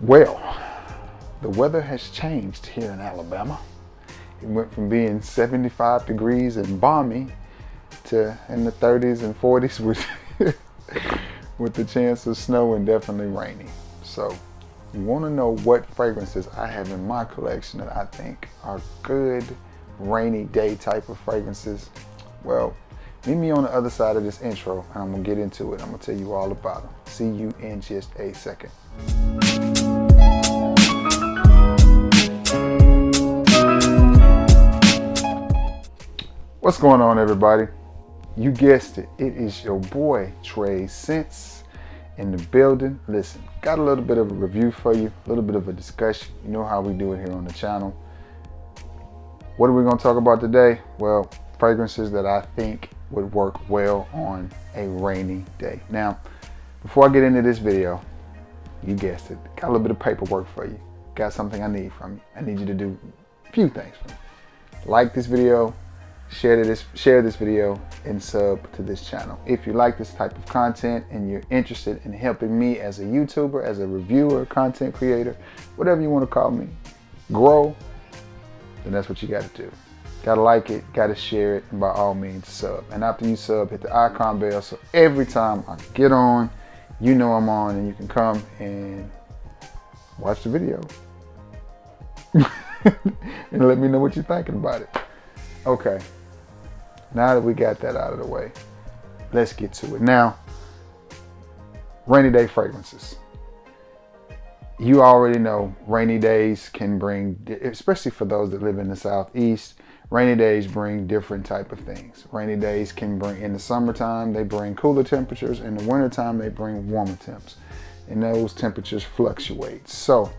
Well, the weather has changed here in Alabama. It went from being 75 degrees and balmy to in the 30s and 40s with the chance of snow and definitely rainy. So you want to know what fragrances I have in my collection that I think are good rainy day type of fragrances? Well, meet me on the other side of this intro and I'm going to get into it. I'm going to tell you all about them. See you in just a second. What's going on, everybody? You guessed it. It is your boy, Trey Sense, in the building. Listen, got a little bit of a review for you, a little bit of a discussion. You know how we do it here on the channel. What are we going to talk about today? Well, fragrances that I think would work well on a rainy day. Now, before I get into this video, you guessed it, got a little bit of paperwork for you. Got something I need from you. I need you to do a few things for me. Like this video, share this video, and sub to this channel. If you like this type of content and you're interested in helping me as a YouTuber, as a reviewer, content creator, whatever you want to call me, grow, then that's what you got to do. Got to like it, got to share it, and by all means sub. And after you sub, hit the icon bell so every time I get on, you know I'm on and you can come and watch the video. And let me know what you're thinking about it. Okay. Now that we got that out of the way, let's get to it. Now, rainy day fragrances. You already know rainy days can bring, especially for those that live in the Southeast, rainy days bring different type of things. Rainy days can bring, in the summertime, they bring cooler temperatures. In the wintertime, they bring warmer temps. And those temperatures fluctuate. So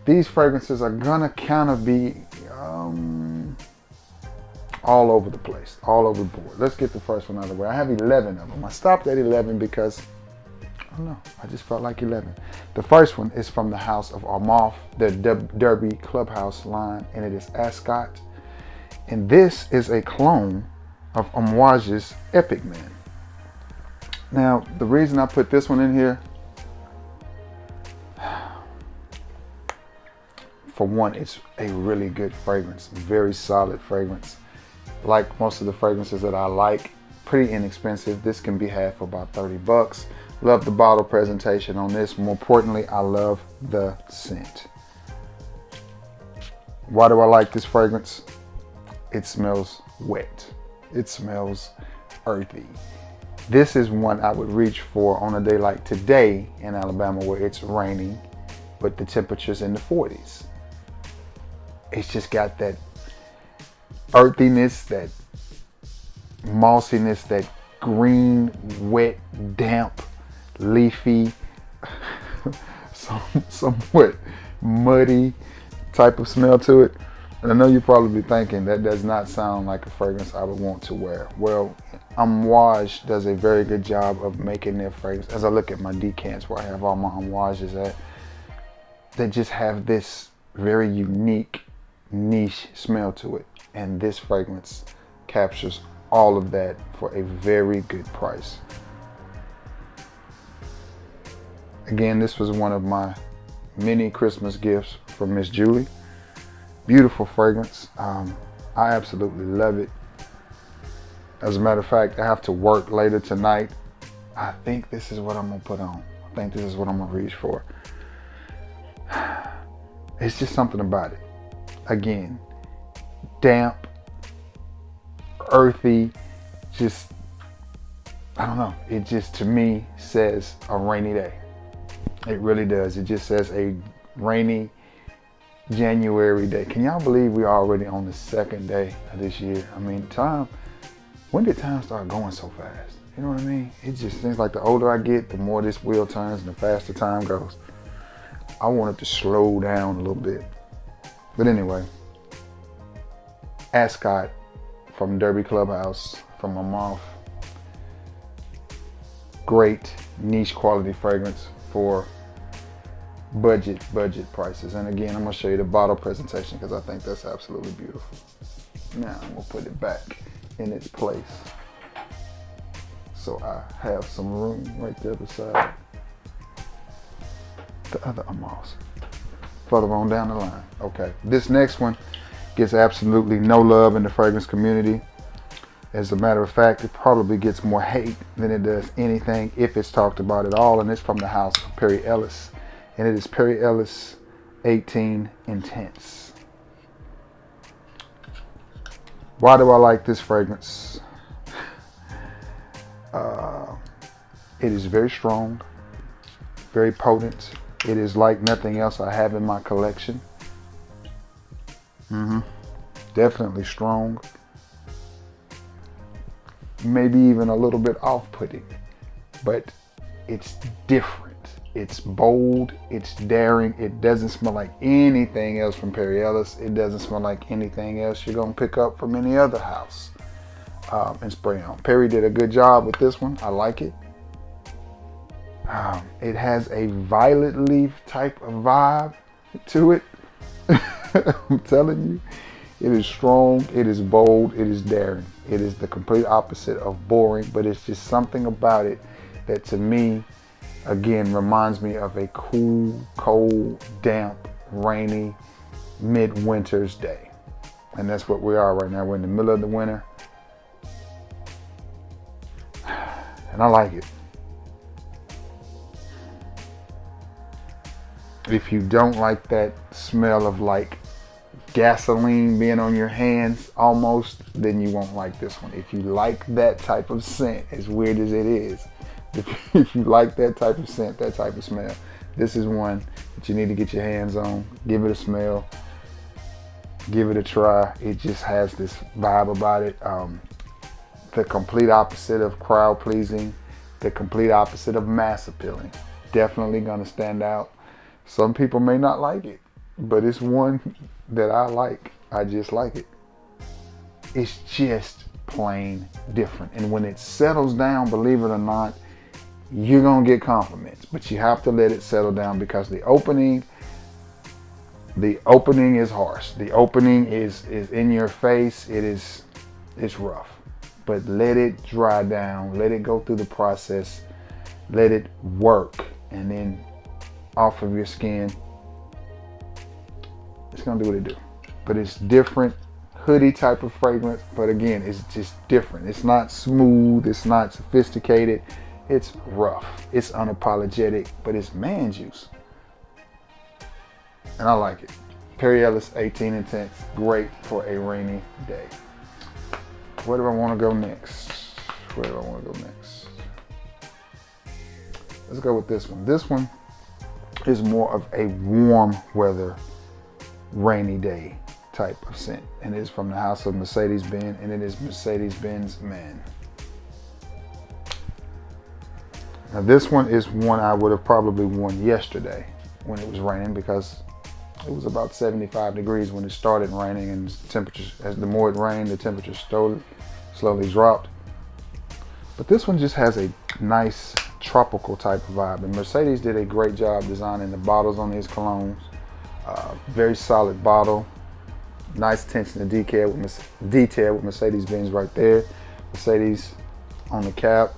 these fragrances are gonna kind of be all over the place, all over the board. Let's get the first one out of the way. I have 11 of them. I stopped at 11 because, I don't know, I just felt like 11. The first one is from the house of Armaf, the Derby Clubhouse line, and it is Ascot. And this is a clone of Amouage's Epic Man. Now, the reason I put this one in here, for one, it's a really good fragrance, very solid fragrance. Like most of the fragrances that I like, pretty inexpensive. This can be had for about 30 bucks. Love the bottle presentation on this. More importantly, I love the scent. Why do I like this fragrance? It smells wet. It smells earthy. This is one I would reach for on a day like today in Alabama where it's raining, but the temperature's in the 40s. It's just got that earthiness, that mossiness, that green, wet, damp, leafy, somewhat muddy type of smell to it. And I know you're probably thinking that does not sound like a fragrance I would want to wear. Well, Amouage does a very good job of making their fragrance. As I look at my decants where I have all my Amouages at, they just have this very unique, niche smell to it. And this fragrance captures all of that for a very good price. Again, this was one of my many Christmas gifts from Miss Julie. Beautiful fragrance. I absolutely love it. As a matter of fact, I have to work later tonight. I think this is what I'm gonna put on. I think this is what I'm gonna reach for. It's just something about it. Again, damp, earthy, just, I don't know. It just, to me, says a rainy day. It really does. It just says a rainy January day. Can y'all believe we're already on the second day of this year? I mean, when did time start going so fast? You know what I mean? It just seems like the older I get, the more this wheel turns and the faster time goes. I want it to slow down a little bit. But anyway, Ascot from Derby Clubhouse, from Armaf. Great niche quality fragrance for budget prices. And again, I'm gonna show you the bottle presentation because I think that's absolutely beautiful. Now I'm gonna put it back in its place so I have some room right there beside. the other Amals further on down the line. Okay, this next one gets absolutely no love in the fragrance community. As a matter of fact, it probably gets more hate than it does anything if it's talked about at all, and it's from the house of Perry Ellis, and it is Perry Ellis 18 Intense. Why do I like this fragrance? It is very strong, very potent. It is like nothing else I have in my collection. Definitely strong. Maybe even a little bit off-putting, but it's different. It's bold, it's daring. It doesn't smell like anything else from Perry Ellis. It doesn't smell like anything else you're gonna pick up from any other house and spray on. Perry did a good job with this one. I like it. It has a violet leaf type of vibe to it. I'm telling you, it is strong, it is bold, it is daring. It is the complete opposite of boring, but it's just something about it that to me, again, reminds me of a cool, cold, damp, rainy, mid-winter's day. And that's what we are right now. We're in the middle of the winter. And I like it. If you don't like that smell of like gasoline being on your hands almost, then you won't like this one. If you like that type of scent, as weird as it is, if you like that type of scent, that type of smell, this is one that you need to get your hands on. Give it a smell. Give it a try. It just has this vibe about it. The complete opposite of crowd pleasing, the complete opposite of mass appealing. Definitely gonna stand out. Some people may not like it, but it's one that I like. I just like it. It's just plain different. And when it settles down, believe it or not, you're gonna get compliments, but you have to let it settle down because the opening is harsh. The opening is in your face. It's rough, but let it dry down. Let it go through the process. Let it work, and then off of your skin, it's gonna do what it do. But it's different, hoodie type of fragrance, but again, it's just different. It's not smooth, it's not sophisticated, it's rough, it's unapologetic, but it's man juice. And I like it. Perry Ellis 18 Intense, great for a rainy day. Where do I wanna go next? Let's go with this one. This one is more of a warm weather, rainy day type of scent, and it is from the house of Mercedes-Benz, and it is Mercedes-Benz Man. Now this one is one I would have probably worn yesterday when it was raining because it was about 75 degrees when it started raining, and temperatures, as the more it rained, the temperature slowly dropped. But this one just has a nice tropical type of vibe, and Mercedes did a great job designing the bottles on these colognes. Very solid bottle, nice attention to detail with Mercedes-Benz right there. Mercedes on the cap,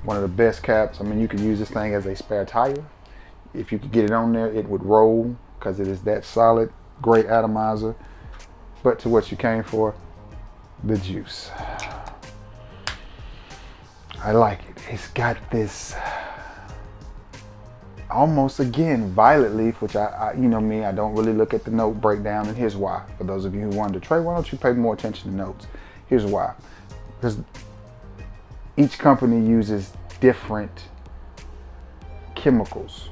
one of the best caps. I mean, you could use this thing as a spare tire. If you could get it on there, it would roll because it is that solid. Great atomizer. But to what you came for, the juice. I like it. It's got this almost, again, violet leaf, which I you know me, I don't really look at the note breakdown, and here's why. For those of you who wonder, Trey, why don't you pay more attention to notes? Here's why. Because each company uses different chemicals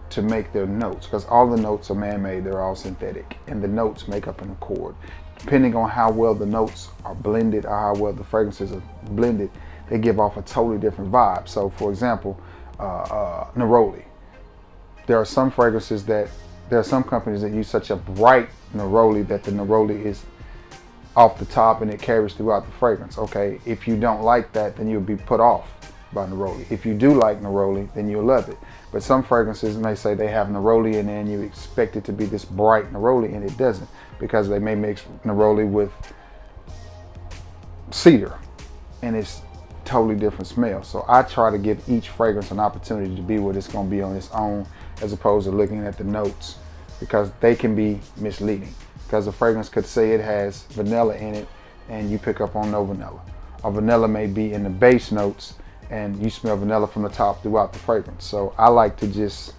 to make their notes, because all the notes are man-made, they're all synthetic, and the notes make up an accord. Depending on how well the notes are blended or how well the fragrances are blended, they give off a totally different vibe. So for example, neroli. There are some companies that use such a bright neroli that the neroli is off the top and it carries throughout the fragrance. Okay, if you don't like that, then you'll be put off by neroli. If you do like neroli, then you'll love it. But some fragrances may say they have neroli in there and you expect it to be this bright neroli, and it doesn't, because they may mix neroli with cedar and it's totally different smell. So I try to give each fragrance an opportunity to be what it's going to be on its own. as opposed to looking at the notes, because they can be misleading. Because the fragrance could say it has vanilla in it and you pick up on no vanilla. Or vanilla may be in the base notes and you smell vanilla from the top throughout the fragrance. So I like to just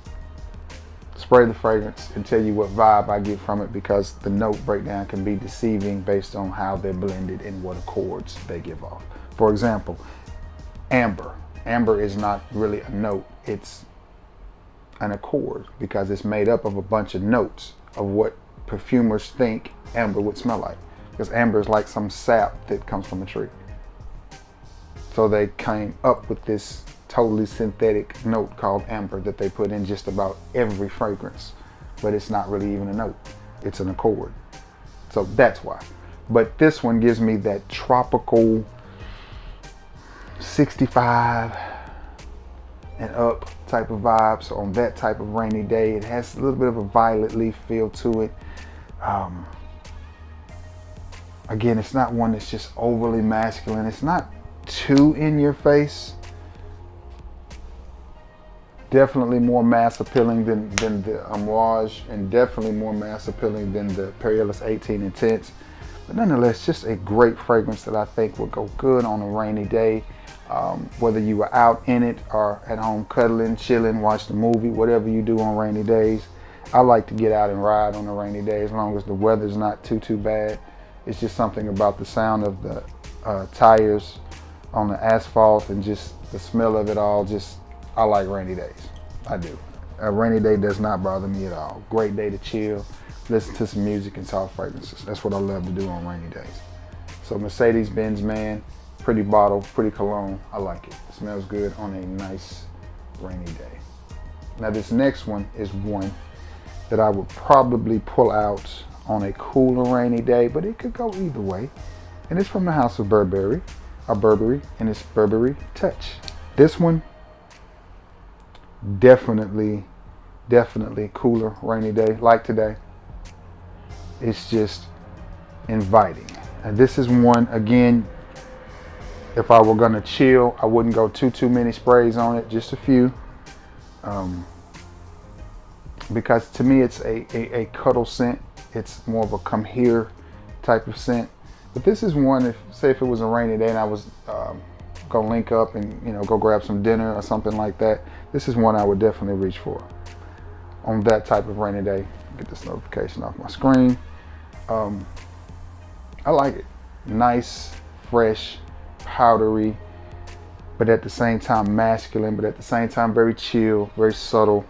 spray the fragrance and tell you what vibe I get from it, because the note breakdown can be deceiving based on how they're blended and what accords they give off. For example, amber. Amber is not really a note, it's an accord, because it's made up of a bunch of notes of what perfumers think amber would smell like. Because amber is like some sap that comes from a tree. So they came up with this totally synthetic note called amber that they put in just about every fragrance, but it's not really even a note, it's an accord. So that's why. But this one gives me that tropical 65 and up type of vibe. So on that type of rainy day, it has a little bit of a violet leaf feel to it. Again, it's not one that's just overly masculine. It's not too in your face. Definitely more mass appealing than the Amouage, and definitely more mass appealing than the Perry Ellis 18 Intense. But nonetheless, just a great fragrance that I think will go good on a rainy day. Whether you are out in it or at home cuddling, chilling, watch the movie, whatever you do on rainy days. I like to get out and ride on a rainy day as long as the weather's not too bad. It's just something about the sound of the tires on the asphalt and just the smell of it all. Just, I like rainy days. I do. A rainy day does not bother me at all. Great day to chill, listen to some music and talk fragrances. That's what I love to do on rainy days. So Mercedes-Benz, man, pretty bottle, pretty cologne. I like it. It smells good on a nice rainy day. Now this next one is one that I would probably pull out on a cooler rainy day, but it could go either way. And it's from the house of Burberry, and it's Burberry Touch. This one, definitely cooler rainy day like today. It's just inviting. And this is one, again, if I were gonna chill, I wouldn't go too many sprays on it, just a few. Because to me it's a cuddle scent. It's more of a come here type of scent. But this is one, if it was a rainy day and I was gonna link up and go grab some dinner or something like that, this is one I would definitely reach for on that type of rainy day. Get this notification off my screen. I like it. Nice, fresh, powdery, but at the same time masculine, but at the same time very chill, very subtle.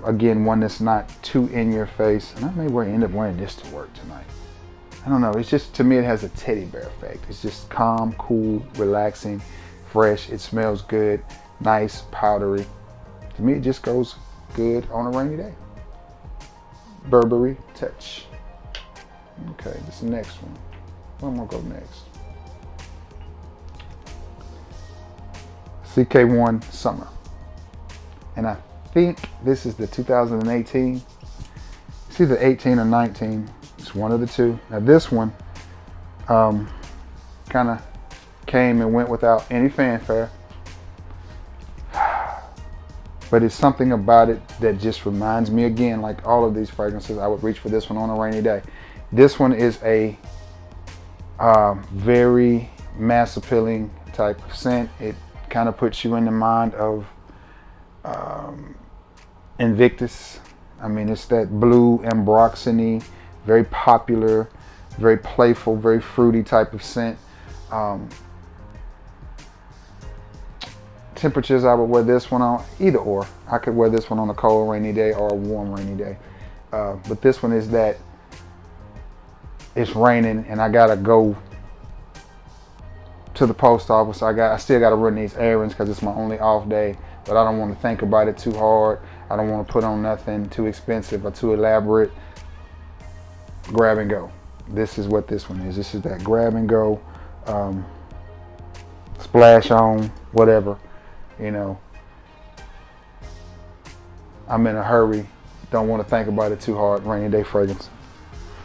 Again, one that's not too in your face. And I may end up wearing this to work tonight. I don't know, it's just, to me it has a teddy bear effect. It's just calm, cool, relaxing, fresh. It smells good, nice, powdery. To me it just goes good on a rainy day. Burberry Touch. Okay, this next one. Where am I gonna go next? Ck1 Summer. And I think this is the 2018. It's either 18 or 19. It's one of the two. Now this one kind of came and went without any fanfare. But it's something about it that just reminds me, again, like all of these fragrances, I would reach for this one on a rainy day. This one is a very mass appealing type of scent. It kind of puts you in the mind of Invictus. I mean, it's that blue ambroxany, very popular, very playful, very fruity type of scent. Temperatures, I would wear this one on either or. I could wear this one on a cold rainy day or a warm rainy day. But this one is that it's raining and I gotta go to the post office. I still gotta run these errands because it's my only off day, but I don't want to think about it too hard. I don't want to put on nothing too expensive or too elaborate. Grab and go. This is what this one is. This is that grab and go, splash on, whatever. I'm in a hurry, don't want to think about it too hard, rainy day fragrance.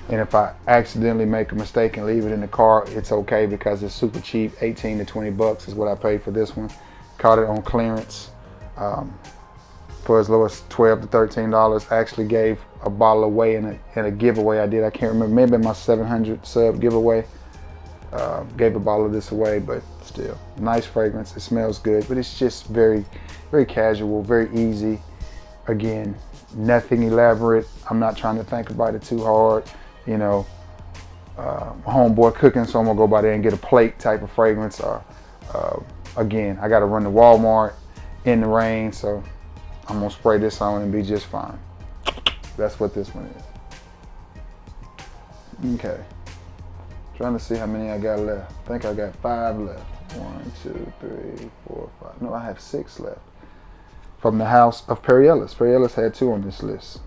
And if I accidentally make a mistake and leave it in the car, it's okay because it's super cheap. 18 to 20 bucks is what I paid for this one. Caught it on clearance. for as low as $12 to $13. I actually gave a bottle away in a giveaway I did. I can't remember, maybe my 700 sub giveaway. Gave a bottle of this away, but still, nice fragrance. It smells good, but it's just very, very casual, very easy. Again, nothing elaborate. I'm not trying to think about it too hard. You know, homeboy cooking, so I'm gonna go by there and get a plate type of fragrance. Or again, I gotta run to Walmart in the rain, so I'm gonna spray this on and be just fine. That's what this one is. Okay. Trying to see how many I got left. I think I got 5 left. 1, 2, 3, 4, 5. No, I have 6 left. From the house of Perry Ellis. Perry Ellis had 2 on this list.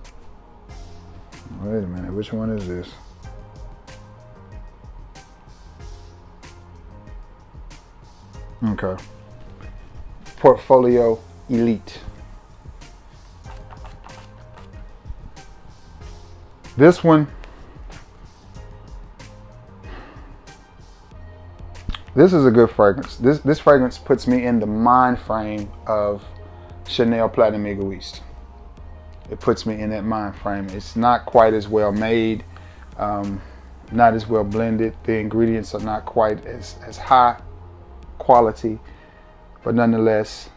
Wait a minute, which one is this? Okay. Portfolio Elite. This one, this is a good fragrance. This fragrance puts me in the mind frame of Chanel Platinum Egoiste. It puts me in that mind frame. It's not quite as well made, not as well blended. The ingredients are not quite as high quality, but nonetheless,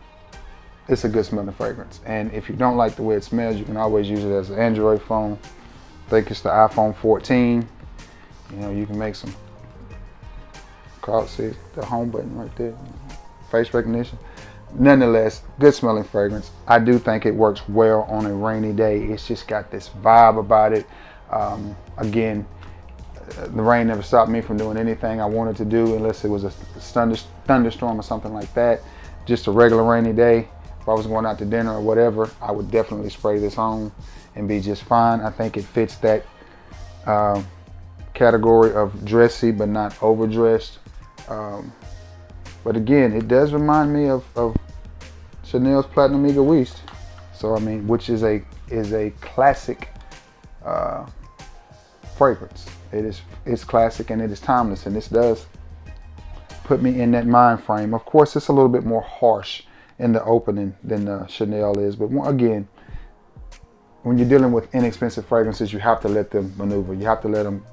it's a good smelling fragrance. And if you don't like the way it smells, you can always use it as an Android phone. I think it's the iPhone 14. You know, you can make some calls. See the home button right there, face recognition. Nonetheless, good smelling fragrance. I do think it works well on a rainy day. It's just got this vibe about it. Again, the rain never stopped me from doing anything I wanted to do, unless it was a thunderstorm or something like that. Just a regular rainy day, if I was going out to dinner or whatever, I would definitely spray this on and be just fine. I think it fits that category of dressy but not overdressed. But again, it does remind me of Chanel's Platinum Egoiste. So I mean, which is a classic fragrance. It's classic and it is timeless, and this does put me in that mind frame. Of course, it's a little bit more harsh in the opening than Chanel is, but again, when you're dealing with inexpensive fragrances, you have to let them maneuver. You have to let them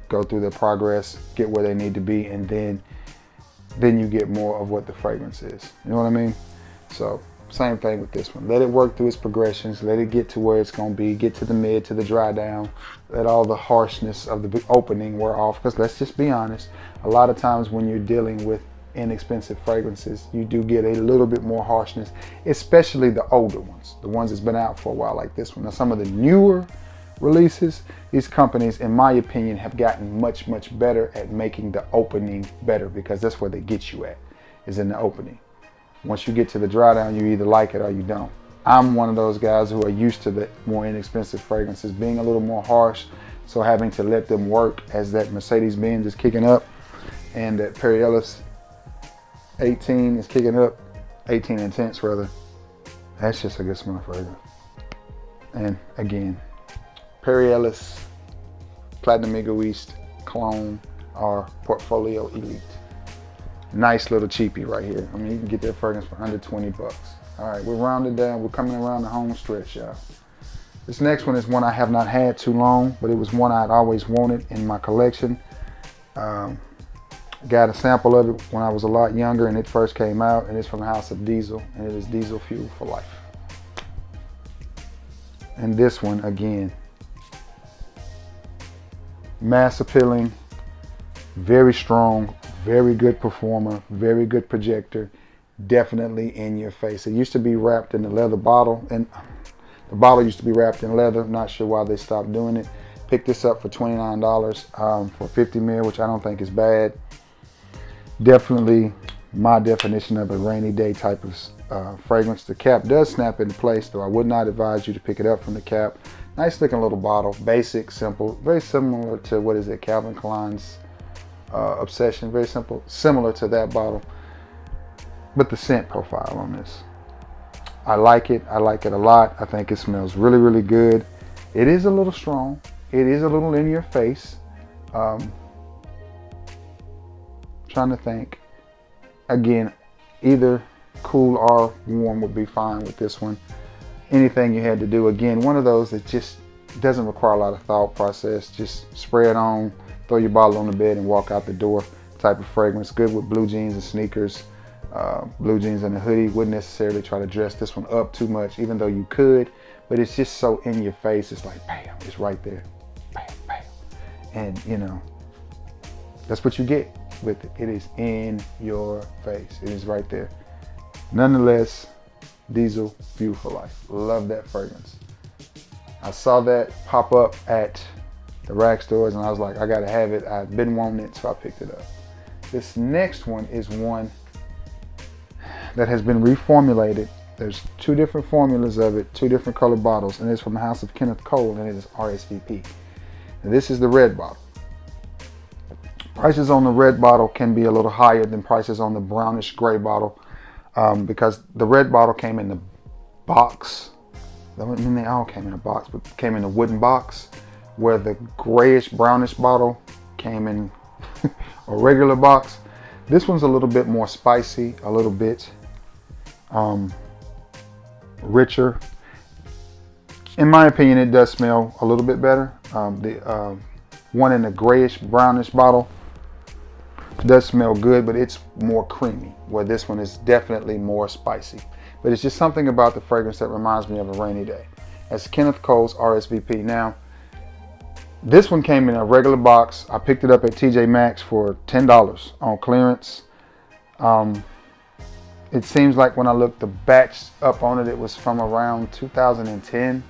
go through their progress, get where they need to be, and then you get more of what the fragrance is. You know what I mean? So same thing with this one. Let it work through its progressions. Let it get to where it's going to be. Get to the mid, to the dry down. Let all the harshness of the opening wear off. Because let's just be honest, a lot of times when you're dealing with inexpensive fragrances, you do get a little bit more harshness, especially the older ones, the ones that's been out for a while like this one. Now, some of the newer releases, these companies, in my opinion, have gotten much, much better at making the opening better, because that's where they get you at, is in the opening. Once you get to the dry down, you either like it or you don't. I'm one of those guys who are used to the more inexpensive fragrances being a little more harsh, so having to let them work as that Mercedes-Benz is kicking up and that Perry Ellis 18 is kicking up, 18 Intense rather. That's just a good smell fragrance. And again, Perry Ellis Platinum Egoiste Cologne or Portfolio Elite. Nice little cheapie right here. I mean, you can get that fragrance for under 20 bucks. All right, we're rounded down. We're coming around the home stretch, y'all. This next one is one I have not had too long, but it was one I'd always wanted in my collection. Got a sample of it when I was a lot younger and it first came out, and it's from the house of Diesel, and it is Diesel Fuel for Life. And this one, again, mass appealing, very strong, very good performer, very good projector, definitely in your face. It used to be wrapped in a leather bottle, and the bottle used to be wrapped in leather. Not sure why they stopped doing it. Picked this up for $29 for 50 ml, which I don't think is bad. Definitely my definition of a rainy day type of fragrance. The cap does snap into place, though I would not advise you to pick it up from the cap. Nice looking little bottle, basic, simple, very similar to, what is it, Calvin Klein's Obsession. Very simple, similar to that bottle. But the scent profile on this, I like it. I like it a lot. I think it smells really, really good. It is a little strong. It is a little in your face. Trying to think. Again, either cool or warm would be fine with this one. anything you had to do. Again, one of those that just doesn't require a lot of thought process. Just spray it on, throw your bottle on the bed and walk out the door type of fragrance. Good with blue jeans and sneakers, blue jeans and a hoodie. Wouldn't necessarily try to dress this one up too much, even though you could, but it's just so in your face. It's like, bam, it's right there, bam, bam. And you know, that's what you get with it. It is in your face. It is right there. Nonetheless, Diesel, Beautiful Life. Love that fragrance. I saw that pop up at the rack stores and I was like, I gotta have it. I've been wanting it, so I picked it up. This next one is one that has been reformulated. There's 2 different formulas of it, 2 different color bottles, and it's from the house of Kenneth Cole, and it is Rsvp. And this is the red bottle. Prices on the red bottle can be a little higher than prices on the brownish gray bottle, because the red bottle came in the box. I mean, they all came in a box, but came in a wooden box, where the grayish brownish bottle came in a regular box. This one's a little bit more spicy, a little bit richer. In my opinion, it does smell a little bit better. The one in the grayish brownish bottle does smell good, but it's more creamy, where this one is definitely more spicy. But it's just something about the fragrance that reminds me of a rainy day. That's Kenneth Cole's Rsvp. Now, this one came in a regular box. I picked it up at TJ Maxx for $10 on clearance. It seems like when I looked the batch up on it, it was from around 2010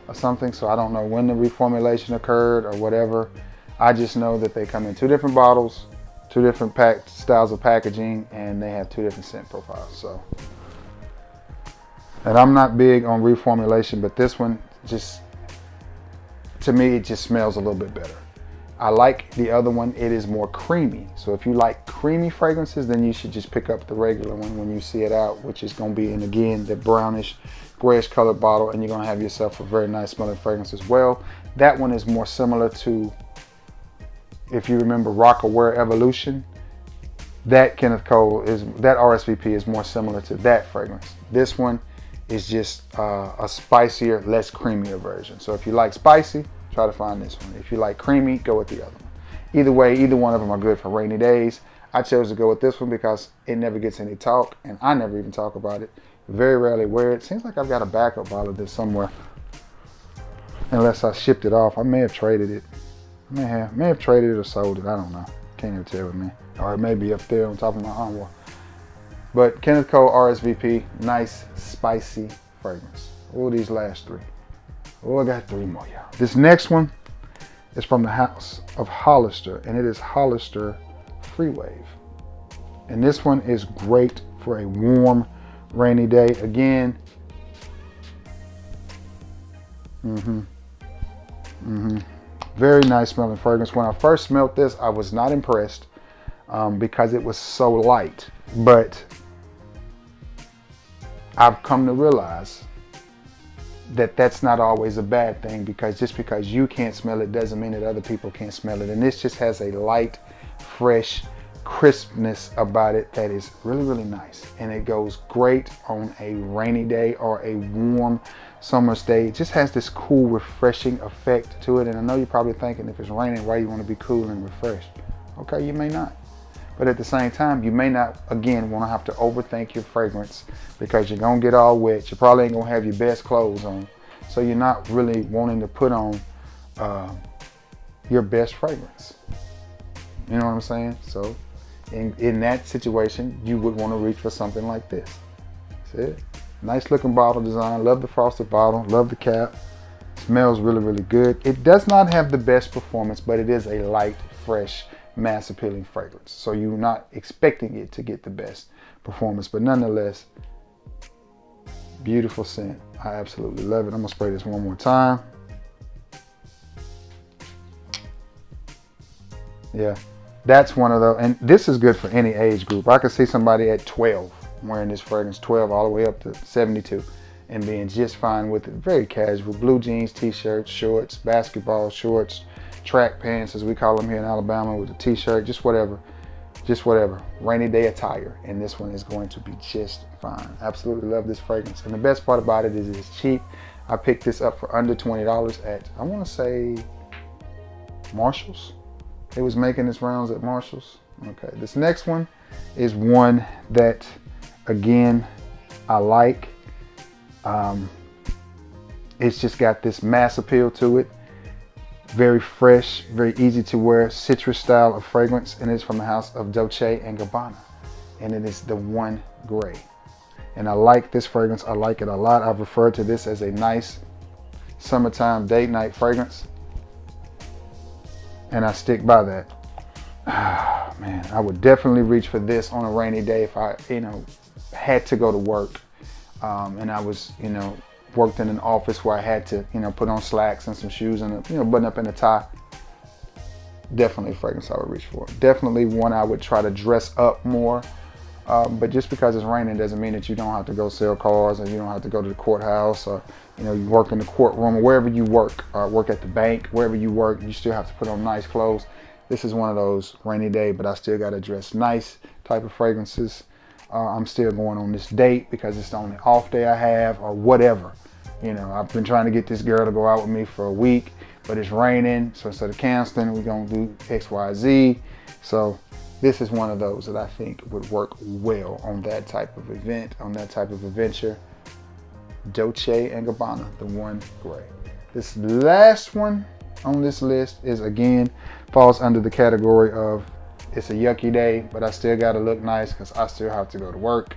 or something. So I don't know when the reformulation occurred or whatever. I just know that they come in 2 different bottles, 2 different styles of packaging, and they have 2 different scent profiles. So, and I'm not big on reformulation, but this one just, to me, it just smells a little bit better. I like the other one. It is more creamy. So if you like creamy fragrances, then you should just pick up the regular one when you see it out, which is going to be in, again, the brownish, grayish colored bottle, and you're going to have yourself a very nice smelling fragrance as well. That one is more similar to, if you remember Rockaware Evolution, that Kenneth Cole is, that Rsvp is more similar to that fragrance. This one is just a spicier, less creamier version. So if you like spicy, try to find this one. If you like creamy, go with the other one. Either way, either one of them are good for rainy days. I chose to go with this one because it never gets any talk, and I never even talk about it. Very rarely wear it. Seems like I've got a backup bottle of this somewhere, unless I shipped it off. I may have traded it. May have traded it or sold it. I don't know. Can't even tell with me. Or it may be up there on top of my armor. But Kenneth Cole Rsvp, nice, spicy fragrance. Oh, these last 3. Oh, I got 3 more, y'all. This next one is from the house of Hollister, and it is Hollister Free Wave. And this one is great for a warm, rainy day. Again, very nice smelling fragrance. When I first smelled this, I was not impressed because it was so light. But I've come to realize that that's not always a bad thing, because just because you can't smell it doesn't mean that other people can't smell it. And this just has a light, fresh crispness about it that is really, really nice. And it goes great on a rainy day or a warm summer's day. It just has this cool, refreshing effect to it. And I know you're probably thinking, if it's raining, why you want to be cool and refreshed? Okay, you may not. But at the same time, you may not, again, want to have to overthink your fragrance, because you're going to get all wet. You probably ain't going to have your best clothes on. So you're not really wanting to put on your best fragrance. You know what I'm saying? So in that situation, you would want to reach for something like this. That's it. Nice looking bottle design. Love the frosted bottle. Love the cap. Smells really, really good. It does not have the best performance, but it is a light, fresh, mass appealing fragrance. So you're not expecting it to get the best performance, but nonetheless, beautiful scent. I absolutely love it. I'm gonna spray this one more time. Yeah, that's one of those, and this is good for any age group. I could see somebody at 12 wearing this fragrance, 12 all the way up to 72, and being just fine with it. Very casual, blue jeans, t-shirts, shorts, basketball shorts, track pants, as we call them here in Alabama, with a t-shirt, just whatever. just whatever, rainy day attire. And this one is going to be just fine. Absolutely love this fragrance. And the best part about it is it's cheap. I picked this up for under $20 at, I want to say, Marshall's. It was making its rounds at Marshall's. Okay, this next one is one that, again, I like. It's just got this mass appeal to it. Very fresh, very easy to wear, citrus style of fragrance, and it's from the house of Dolce and Gabbana, and it is the One Gray. And I like this fragrance. I like it a lot. I've referred to this as a nice summertime date night fragrance, and I stick by that. Man, I would definitely reach for this on a rainy day if I, had to go to work, and I was, worked in an office where I had to, put on slacks and some shoes and, button up in a tie. Definitely a fragrance I would reach for. Definitely one I would try to dress up more. But just because it's raining doesn't mean that you don't have to go sell cars, or you don't have to go to the courthouse, or, you work in the courtroom, or wherever you work at the bank, wherever you work, you still have to put on nice clothes. This is one of those rainy day, but I still got to dress nice type of fragrances. I'm still going on this date because it's the only off day I have, or whatever. I've been trying to get this girl to go out with me for a week, but it's raining. So instead of canceling, we're going to do X, Y, Z. So this is one of those that I think would work well on that type of event, on that type of adventure. Dolce and Gabbana, the One Gray. This last one on this list is, again, falls under the category of it's a yucky day, but I still got to look nice because I still have to go to work.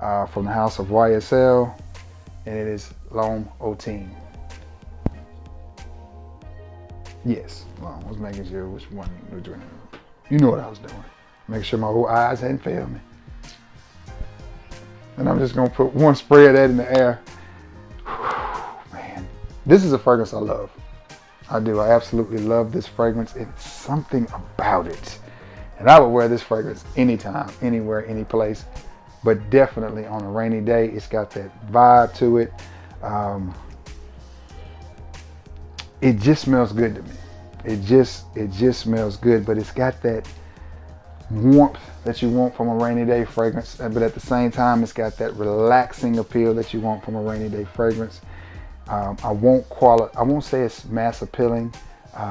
From the house of YSL, and it is L'Homme Ultime. Yes, well, I was making sure which one we're doing. You know what I was doing. Make sure my whole eyes hadn't failed me. And I'm just gonna put one spray of that in the air. Man, this is a fragrance I love. I do, I absolutely love this fragrance. It's something about it. And I would wear this fragrance anytime, anywhere, any place. But definitely on a rainy day, it's got that vibe to it. It just smells good to me. It just smells good, but it's got that warmth that you want from a rainy day fragrance. But at the same time, it's got that relaxing appeal that you want from a rainy day fragrance. I won't say it's mass appealing.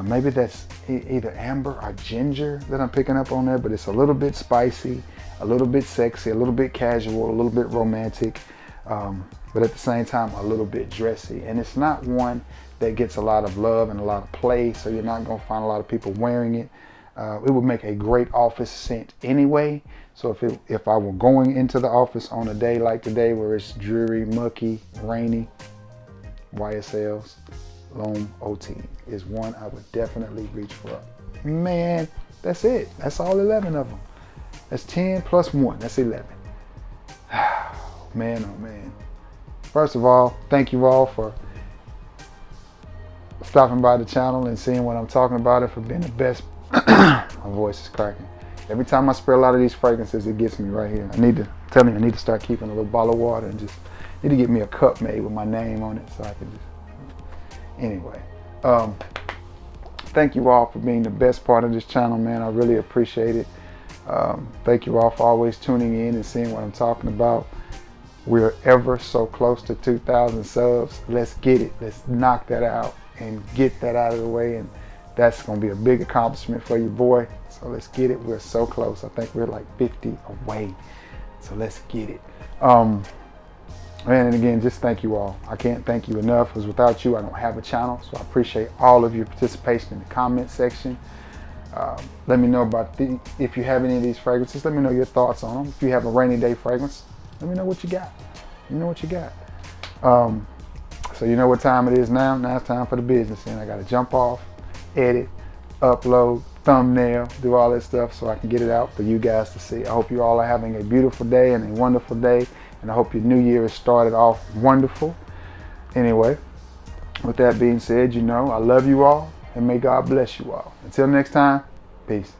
Maybe that's either amber or ginger that I'm picking up on there, but it's a little bit spicy, a little bit sexy, a little bit casual, a little bit romantic, but at the same time, a little bit dressy. And it's not one that gets a lot of love and a lot of play, so you're not gonna find a lot of people wearing it. It would make a great office scent anyway. So if I were going into the office on a day like today where it's dreary, mucky, rainy, YSL's L'Homme Ultime is one I would definitely reach for. Man, that's it. That's all 11 of them. That's 10 plus 1. That's 11. Man, oh man. First of all, thank you all for stopping by the channel and seeing what I'm talking about and for being the best. My voice is cracking. Every time I spray a lot of these fragrances, it gets me right here. I need to start keeping a little bottle of water and just need to get me a cup made with my name on it so I can just, anyway. Thank you all for being the best part of this channel, man. I really appreciate it. Thank you all for always tuning in and seeing what I'm talking about. We're ever so close to 2,000 subs. Let's get it. Let's knock that out and get that out of the way. And that's going to be a big accomplishment for you, boy. So let's get it. We're so close. I think we're like 50 away. So let's get it. And again, just thank you all. I can't thank you enough, because without you, I don't have a channel. So I appreciate all of your participation in the comment section. Let me know about if you have any of these fragrances. Let me know your thoughts on them. If you have a rainy day fragrance, let me know what you got. You know what you got. So you know what time it is now. Now it's time for the business. And I got to jump off, edit, upload, thumbnail, do all that stuff so I can get it out for you guys to see. I hope you all are having a beautiful day and a wonderful day. And I hope your new year has started off wonderful. Anyway, with that being said, I love you all and may God bless you all. Until next time, peace.